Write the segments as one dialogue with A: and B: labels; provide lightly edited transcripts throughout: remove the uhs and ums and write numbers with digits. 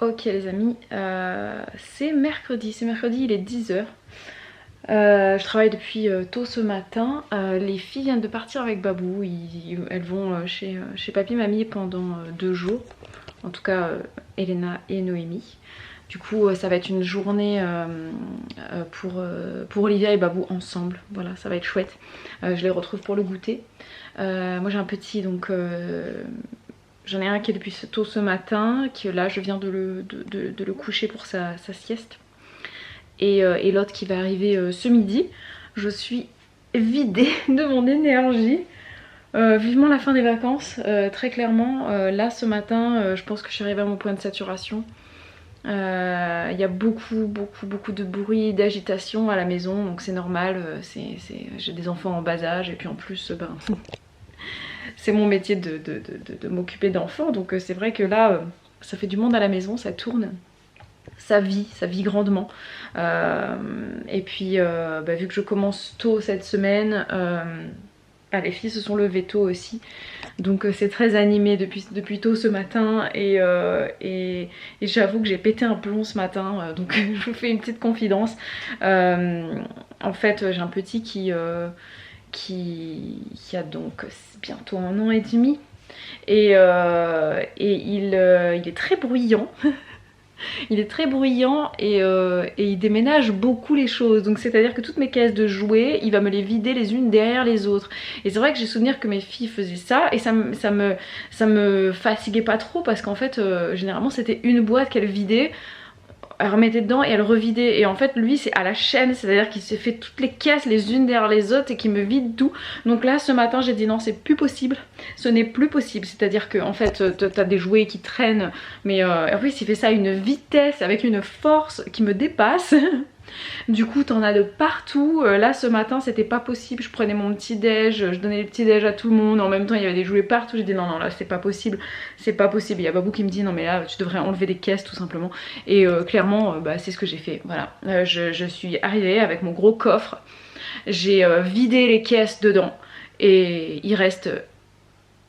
A: Ok les amis, c'est mercredi, il est 10h. Je travaille depuis tôt ce matin. Les filles viennent de partir avec Babou. Elles vont chez papy mamie pendant 2 jours. En tout cas Elena et Noémie. Du coup ça va être une journée pour Olivia et Babou ensemble. Voilà, ça va être chouette. Je les retrouve pour le goûter. Moi j'ai un petit donc... J'en ai un qui est depuis tôt ce matin, que là je viens de le coucher pour sa sieste. Et l'autre qui va arriver ce midi. Je suis vidée de mon énergie. Vivement la fin des vacances, très clairement. Là ce matin, je pense que je suis arrivée à mon point de saturation. Il y a beaucoup de bruit, d'agitation à la maison, donc c'est normal. J'ai des enfants en bas âge et puis en plus, c'est mon métier de m'occuper d'enfants, donc c'est vrai que là ça fait du monde à la maison, ça tourne, ça vit grandement. Et puis vu que je commence tôt cette semaine, les filles se sont levées tôt aussi, donc c'est très animé depuis tôt ce matin. Et j'avoue que j'ai pété un plomb ce matin, donc je vous fais une petite confidence. En fait j'ai un petit qui a donc bientôt 1 an et demi et il est très bruyant. Il est très bruyant et il déménage beaucoup les choses, donc c'est à dire que toutes mes caisses de jouets il va me les vider les unes derrière les autres. Et c'est vrai que j'ai souvenir que mes filles faisaient ça et ça me fatiguait pas trop, parce qu'en fait généralement c'était une boîte qu'elle vidait, elle remettait dedans et elle revidait. Et en fait lui c'est à la chaîne, c'est à dire qu'il s'est fait toutes les caisses les unes derrière les autres et qu'il me vide tout. Donc là ce matin j'ai dit non, c'est plus possible, ce n'est plus possible. C'est à dire que en fait t'as des jouets qui traînent, mais en plus il fait ça à une vitesse, avec une force qui me dépasse. Du coup t'en as de partout. Là ce matin c'était pas possible, je prenais mon petit déj, je donnais le petit déj à tout le monde, en même temps il y avait des jouets partout. J'ai dit non là c'est pas possible, c'est pas possible. Il y a Babou qui me dit non mais là tu devrais enlever des caisses tout simplement. Et clairement c'est ce que j'ai fait. Voilà, je suis arrivée avec mon gros coffre, j'ai vidé les caisses dedans et il reste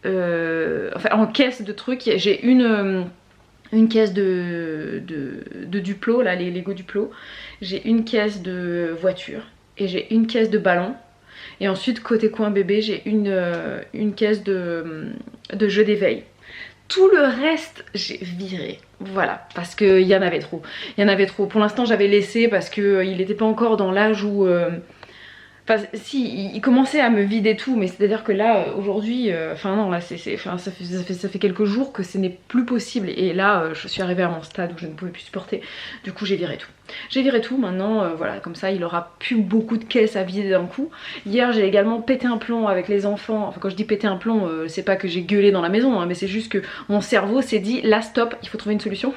A: enfin en caisse de trucs j'ai une caisse de Duplo, là les Lego Duplo, j'ai une caisse de voiture et j'ai une caisse de ballon. Et ensuite côté coin bébé j'ai une caisse de jeux d'éveil. Tout le reste j'ai viré, voilà, parce qu'il y en avait trop. Il y en avait trop. Pour l'instant j'avais laissé parce qu'il n'était pas encore dans l'âge où... Enfin si, il commençait à me vider tout, mais c'est à dire que là aujourd'hui, enfin non là ça fait quelques jours que ce n'est plus possible. Et là je suis arrivée à mon stade où je ne pouvais plus supporter. Du coup j'ai viré tout. J'ai viré tout, maintenant voilà, comme ça il aura plus beaucoup de caisses à vider d'un coup. Hier j'ai également pété un plomb avec les enfants. Enfin quand je dis péter un plomb, c'est pas que j'ai gueulé dans la maison, hein, mais c'est juste que mon cerveau s'est dit là stop, il faut trouver une solution.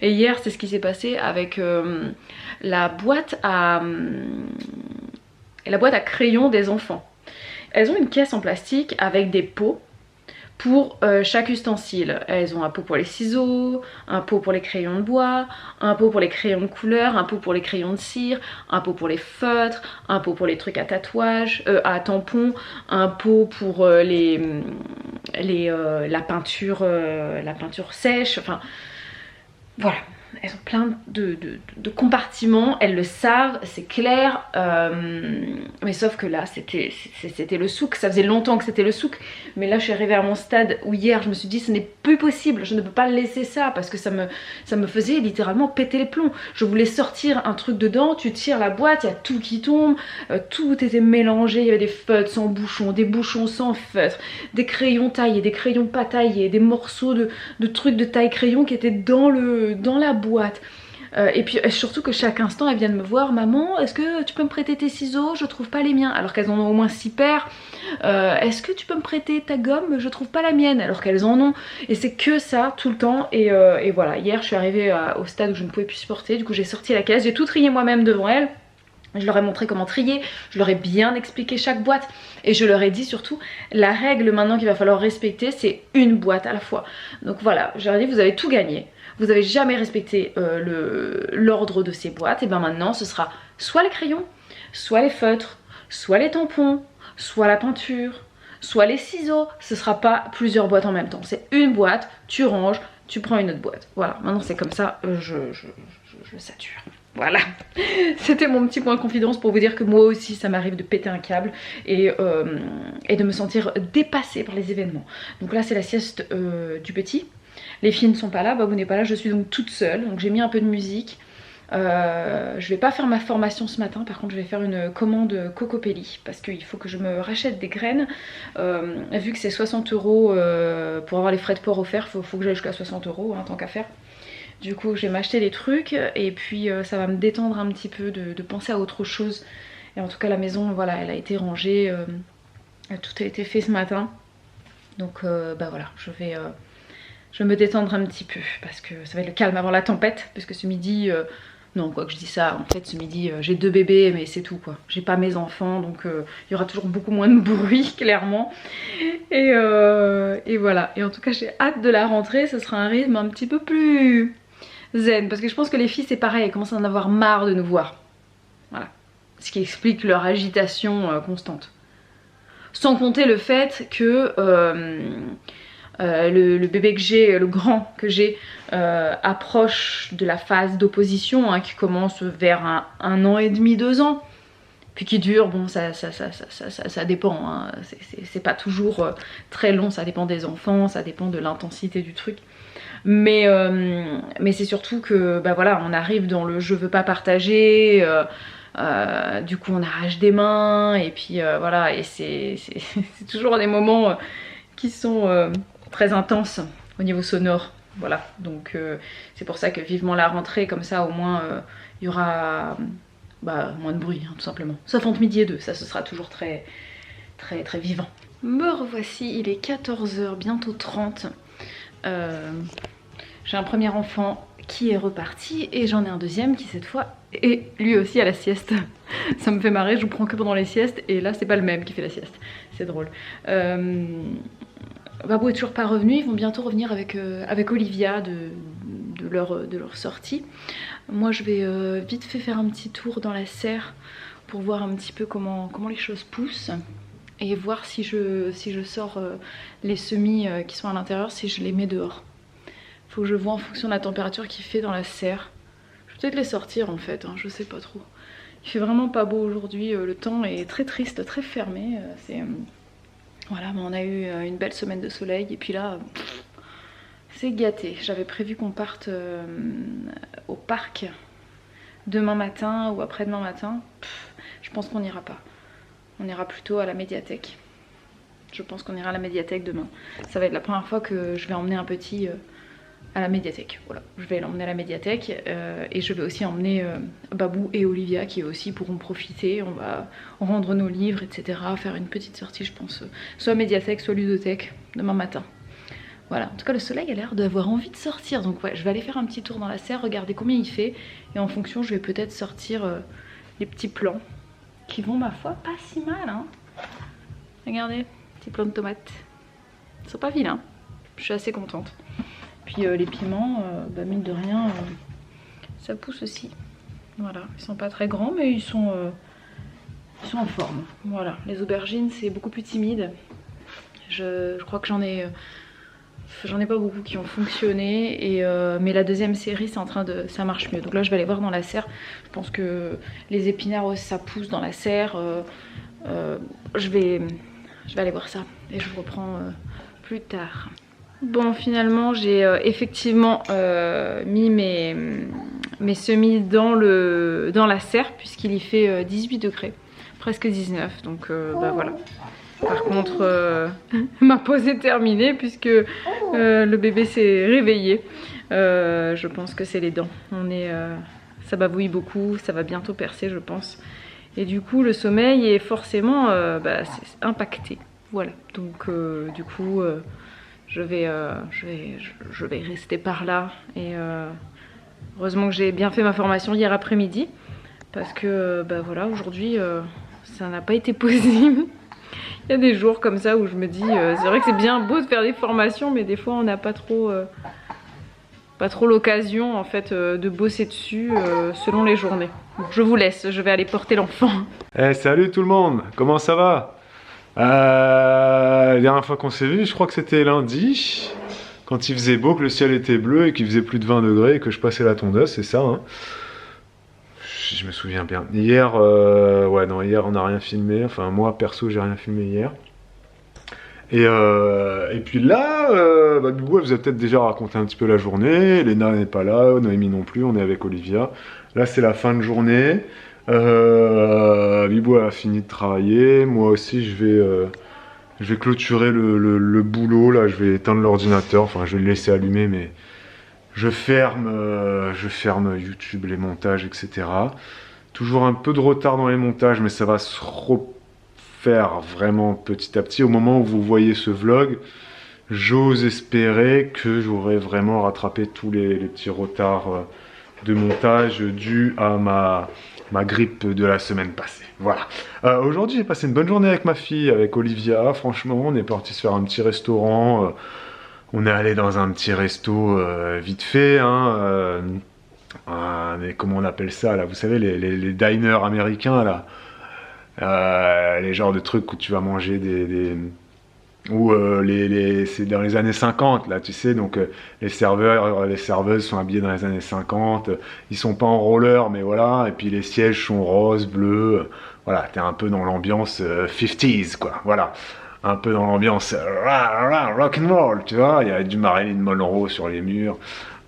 A: Et hier c'est ce qui s'est passé avec la boîte à crayons des enfants. Elles ont une caisse en plastique avec des pots pour chaque ustensile. Elles ont un pot pour les ciseaux, un pot pour les crayons de bois, un pot pour les crayons de couleur, un pot pour les crayons de cire, un pot pour les feutres, un pot pour les trucs à tatouage, à tampons, un pot pour la peinture sèche, enfin voilà. Elles ont plein de compartiments, elles le savent, c'est clair, mais sauf que là c'était le souk. Ça faisait longtemps que c'était le souk, mais là je suis arrivée à mon stade où hier je me suis dit ce n'est plus possible, je ne peux pas laisser ça, parce que ça me faisait littéralement péter les plombs. Je voulais sortir un truc dedans, tu tires la boîte, il y a tout qui tombe, tout était mélangé, il y avait des feutres sans bouchon, des bouchons sans feutre, des crayons taillés, des crayons pas taillés, des morceaux de trucs de taille crayon qui étaient dans la boîte. Et puis surtout que chaque instant elles viennent me voir, maman est-ce que tu peux me prêter tes ciseaux, je trouve pas les miens, alors qu'elles en ont au moins 6 paires. Est-ce que tu peux me prêter ta gomme, je trouve pas la mienne, alors qu'elles en ont. Et c'est que ça tout le temps. Et voilà, hier je suis arrivée au stade où je ne pouvais plus supporter, du coup j'ai sorti la caisse, j'ai tout trié moi-même devant elles. Je leur ai montré comment trier, je leur ai bien expliqué chaque boîte et je leur ai dit surtout la règle maintenant qu'il va falloir respecter, c'est une boîte à la fois. Donc voilà, je leur ai dit vous avez tout gagné, vous n'avez jamais respecté l'ordre de ces boîtes, et bien maintenant ce sera soit les crayons, soit les feutres, soit les tampons, soit la peinture, soit les ciseaux. Ce sera pas plusieurs boîtes en même temps, c'est une boîte, tu ranges, tu prends une autre boîte. Voilà, maintenant c'est comme ça, je sature. Voilà, c'était mon petit point de confidence pour vous dire que moi aussi ça m'arrive de péter un câble et de me sentir dépassée par les événements. Donc là c'est la sieste du petit, les filles ne sont pas là, Babou n'est pas là, je suis donc toute seule, donc j'ai mis un peu de musique. Je vais pas faire ma formation ce matin, par contre je vais faire une commande Cocopelli parce qu'il faut que je me rachète des graines. Vu que c'est 60 € pour avoir les frais de port offerts, faut que j'aille jusqu'à 60 € hein, tant qu'à faire. Du coup je vais m'acheter des trucs et puis ça va me détendre un petit peu de penser à autre chose. Et en tout cas la maison voilà, elle a été rangée, tout a été fait ce matin. Donc bah voilà, je vais me détendre un petit peu parce que ça va être le calme avant la tempête. Parce que ce midi, non quoi que je dis ça, en fait ce midi j'ai 2 bébés mais c'est tout quoi. J'ai pas mes enfants donc il y aura toujours beaucoup moins de bruit clairement. Et voilà, et en tout cas j'ai hâte de la rentrée, ce sera un rythme un petit peu plus zen. Parce que je pense que les filles c'est pareil, elles commencent à en avoir marre de nous voir. Voilà, ce qui explique leur agitation constante. Sans compter le fait que le bébé que j'ai, le grand que j'ai, approche de la phase d'opposition hein, qui commence vers un an et demi, 2 ans. Puis qui dure, bon ça dépend, hein. C'est pas toujours très long, ça dépend des enfants, ça dépend de l'intensité du truc. Mais c'est surtout que bah voilà, on arrive dans le je veux pas partager, du coup on arrache des mains et puis voilà, et c'est toujours des moments qui sont très intenses au niveau sonore. Voilà, donc c'est pour ça que vivement la rentrée, comme ça au moins il y aura moins de bruit hein, tout simplement. Sauf entre midi et 2, ça ce sera toujours très vivant. Me revoici, il est 14 h, bientôt 30. J'ai un premier enfant qui est reparti et j'en ai un deuxième qui cette fois est lui aussi à la sieste. Ça me fait marrer, je vous prends que pendant les siestes et là c'est pas le même qui fait la sieste. C'est drôle. Babou est toujours pas revenu, ils vont bientôt revenir avec Olivia de leur sortie. Moi je vais vite fait faire un petit tour dans la serre pour voir un petit peu comment les choses poussent et voir si je sors les semis qui sont à l'intérieur, si je les mets dehors. Faut que je vois en fonction de la température qu'il fait dans la serre. Je vais peut-être les sortir en fait, hein, je sais pas trop. Il fait vraiment pas beau aujourd'hui, le temps est très triste, très fermé. Voilà, mais on a eu une belle semaine de soleil et puis là, c'est gâté. J'avais prévu qu'on parte au parc demain matin ou après-demain matin. Je pense qu'on n'ira pas. On ira plutôt à la médiathèque. Je pense qu'on ira à la médiathèque demain. Ça va être la première fois que je vais emmener un petit à la médiathèque. Voilà, je vais l'emmener à la médiathèque et je vais aussi emmener Babou et Olivia qui aussi pourront profiter. On va rendre nos livres, etc. Faire une petite sortie, je pense, soit médiathèque, soit ludothèque demain matin. Voilà, en tout cas le soleil a l'air d'avoir envie de sortir. Donc ouais, je vais aller faire un petit tour dans la serre, regarder combien il fait. Et en fonction, je vais peut-être sortir les petits plants qui vont, ma foi, pas si mal. Hein. Regardez, petits plants de tomates. Ils sont pas vilains. Je suis assez contente. Puis les piments, mine de rien, ça pousse aussi. Voilà, ils sont pas très grands, mais ils sont en forme. Voilà, les aubergines, c'est beaucoup plus timide. Je crois que j'en ai pas beaucoup qui ont fonctionné. Mais la deuxième série, ça marche mieux. Donc là, je vais aller voir dans la serre. Je pense que les épinards aussi, ça pousse dans la serre. Je vais aller voir ça et je vous reprends plus tard. Bon, finalement j'ai effectivement mis mes semis dans la serre puisqu'il y fait 18 degrés, presque 19, donc voilà. Par contre ma pause est terminée puisque le bébé s'est réveillé. Je pense que c'est les dents, ça bavouille beaucoup, ça va bientôt percer je pense. Et du coup le sommeil est forcément c'est impacté, voilà. Donc du coup je vais rester par là et heureusement que j'ai bien fait ma formation hier après-midi parce que voilà, aujourd'hui ça n'a pas été possible. Il y a des jours comme ça où je me dis c'est vrai que c'est bien beau de faire des formations mais des fois on n'a pas trop l'occasion en fait de bosser dessus selon les journées. Donc, je vous laisse, je vais aller porter l'enfant.
B: Salut tout le monde, comment ça va? La dernière fois qu'on s'est vu, je crois que c'était lundi, quand il faisait beau, que le ciel était bleu et qu'il faisait plus de 20 degrés et que je passais la tondeuse, c'est ça, hein. Je me souviens bien. Hier, ouais, non, hier on n'a rien filmé. Enfin, moi perso, j'ai rien filmé hier. Et puis là, bah, du coup, elle vous a peut-être déjà raconté un petit peu la journée. Léna n'est pas là, Noémie non plus, on est avec Olivia. Là, c'est la fin de journée. Bibou a fini de travailler. Moi aussi, je vais clôturer le boulot. Là, je vais éteindre l'ordinateur. Enfin, je vais le laisser allumer, mais je ferme YouTube, les montages, etc. Toujours un peu de retard dans les montages, mais ça va se refaire vraiment petit à petit. Au moment où vous voyez ce vlog, j'ose espérer que j'aurai vraiment rattrapé tous les petits retards de montage dus à ma grippe de la semaine passée. Voilà. Aujourd'hui, j'ai passé une bonne journée avec ma fille, avec Olivia. Franchement, on est parti se faire un petit restaurant. On est allé dans un petit resto vite fait, hein, comment on appelle ça là, vous savez, les diners américains là, les genres de trucs où tu vas manger où c'est dans les années 50 là, tu sais, donc les serveurs, les serveuses sont habillés dans les années 50, ils sont pas en roller, mais voilà, et puis les sièges sont roses, bleus, voilà, t'es un peu dans l'ambiance 50s quoi, voilà. Un peu dans l'ambiance rock and roll, tu vois, il y a du Marilyn Monroe sur les murs.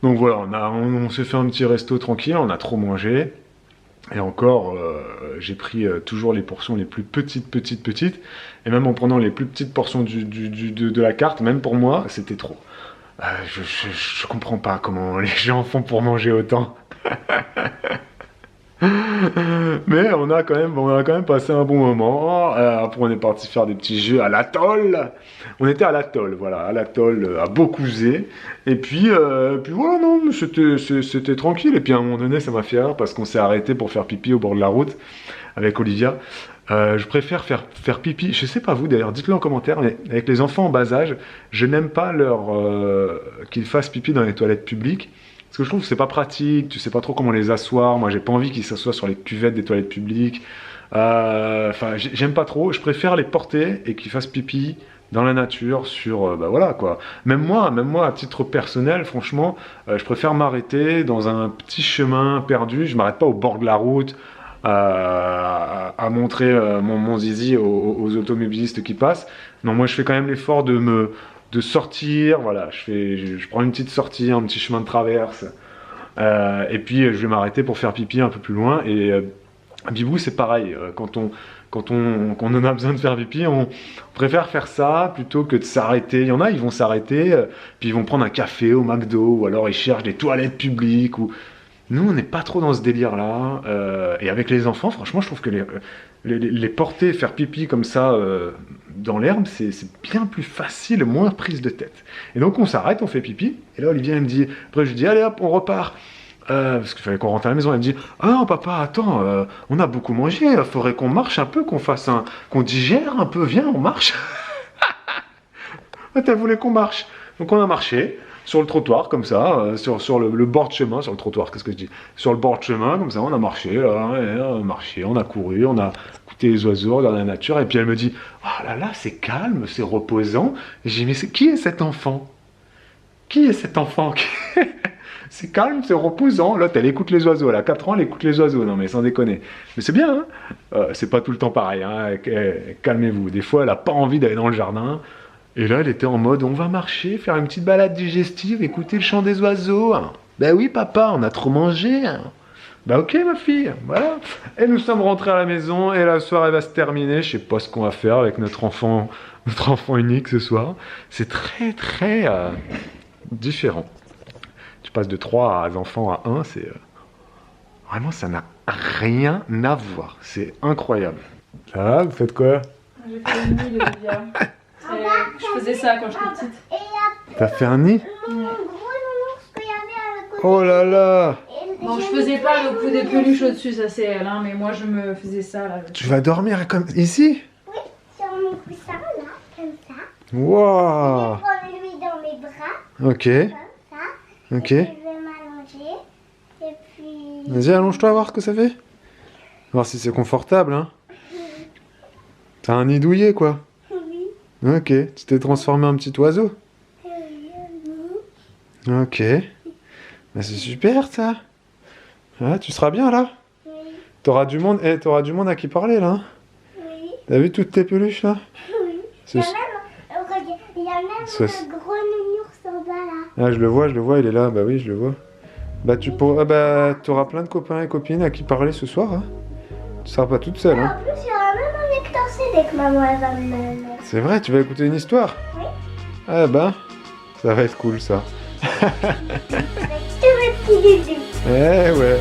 B: Donc voilà, on s'est fait un petit resto tranquille, on a trop mangé. Et encore, j'ai pris toujours les portions les plus petites. Et même en prenant les plus petites portions de la carte, même pour moi, c'était trop. Je comprends pas comment les gens font pour manger autant. Mais on a quand même passé un bon moment. Après, on est parti faire des petits jeux à l'atoll. On était à l'atoll, voilà, à l'atoll, à Beaucouzé. Et puis voilà, non, mais c'était tranquille. Et puis à un moment donné, ça m'a fait rire parce qu'on s'est arrêté pour faire pipi au bord de la route avec Olivia. Je préfère faire pipi, je sais pas vous d'ailleurs, dites-le en commentaire, mais avec les enfants en bas âge, je n'aime pas qu'ils fassent pipi dans les toilettes publiques. Parce que je trouve que c'est pas pratique, tu sais pas trop comment les asseoir. Moi, j'ai pas envie qu'ils s'assoient sur les cuvettes des toilettes publiques. Enfin, j'aime pas trop. Je préfère les porter et qu'ils fassent pipi dans la nature, bah voilà quoi. Même moi, à titre personnel, franchement, je préfère m'arrêter dans un petit chemin perdu. Je m'arrête pas au bord de la route à montrer mon zizi aux automobilistes qui passent. Non, moi, je fais quand même l'effort de sortir, voilà, je prends une petite sortie, un petit chemin de traverse, et puis je vais m'arrêter pour faire pipi un peu plus loin. Et Bibou, c'est pareil, quand on en a besoin de faire pipi, on préfère faire ça plutôt que de s'arrêter. Il y en a, ils vont s'arrêter, puis ils vont prendre un café au McDo, ou alors ils cherchent des toilettes publiques, ou... Nous, on n'est pas trop dans ce délire-là. Et avec les enfants, franchement, je trouve que les porter, faire pipi comme ça dans l'herbe, c'est bien plus facile, moins prise de tête. Et donc, on s'arrête, on fait pipi. Et là, Olivia, elle me dit... Après, je dis, allez hop, on repart. Parce qu'il fallait qu'on rentre à la maison. Elle me dit, ah non, papa, attends, on a beaucoup mangé. Il faudrait qu'on marche un peu, qu'on digère un peu. Viens, on marche. Ah, t'as voulu qu'on marche. Donc, on a marché. Sur le trottoir, comme ça, sur le bord de chemin, sur le trottoir, qu'est-ce que je dis? Sur le bord de chemin, comme ça, on a marché, là, on a couru, on a écouté les oiseaux, regardé la nature, et puis elle me dit, ah là là, c'est calme, c'est reposant. Et j'ai dit, mais qui est cet enfant? Qui est cet enfant? C'est calme, c'est reposant. L'autre, elle écoute les oiseaux, elle a 4 ans, elle écoute les oiseaux, non mais sans déconner. Mais c'est bien, hein, c'est pas tout le temps pareil, hein, calmez-vous. Des fois, elle a pas envie d'aller dans le jardin. Et là, elle était en mode, on va marcher, faire une petite balade digestive, écouter le chant des oiseaux. Ben oui, papa, on a trop mangé. Ben ok, ma fille, voilà. Et nous sommes rentrés à la maison, et la soirée va se terminer. Je sais pas ce qu'on va faire avec notre enfant unique ce soir. C'est très, très différent. Tu passes de 3 enfants à 1, c'est... Vraiment, ça n'a rien à voir. C'est incroyable. Ça va, vous faites quoi?
A: J'ai fait une nuit, Olivia. Je faisais ça quand j'étais petite.
B: T'as fait un nid? Oh là là!
A: Bon, je faisais pas le coup des peluches au-dessus, ça c'est elle, hein, mais moi je me faisais ça là.
B: Tu vas dormir comme ici?
C: Oui, sur mon coussin là, comme ça.
B: Waouh!
C: Je vais prendre lui dans mes bras,
B: Ok,
C: comme ça.
B: ok.
C: Et puis, je vais m'allonger. Et puis...
B: Vas-y, allonge-toi, voir ce que ça fait. Voir si c'est confortable, hein. T'as un nid douillet, quoi.
C: Oui.
B: Ok, tu t'es transformé en petit oiseau. Ok. Bah, c'est super ça. Ah, tu seras bien là.
C: Oui,
B: T'auras du monde, t'auras du monde à qui parler là. Hein.
C: oui,
B: T'as vu toutes tes peluches là?
C: oui.
B: Ce-
C: Regarde, il y a même
B: Ce-
C: un gros nounours en bas là.
B: Ah, je le vois, il est là. Bah oui, je le vois. Bah t'auras plein de copains et copines à qui parler ce soir. Hein. Tu seras pas toute seule.
C: Et
B: Hein.
C: en plus, il y aura même un lecteur CD que maman elle va me mettre.
B: C'est vrai, tu vas écouter une histoire?
C: Oui.
B: Ah ben, ça va être cool ça.
C: Avec tous mes petits bisous.
B: Eh ouais.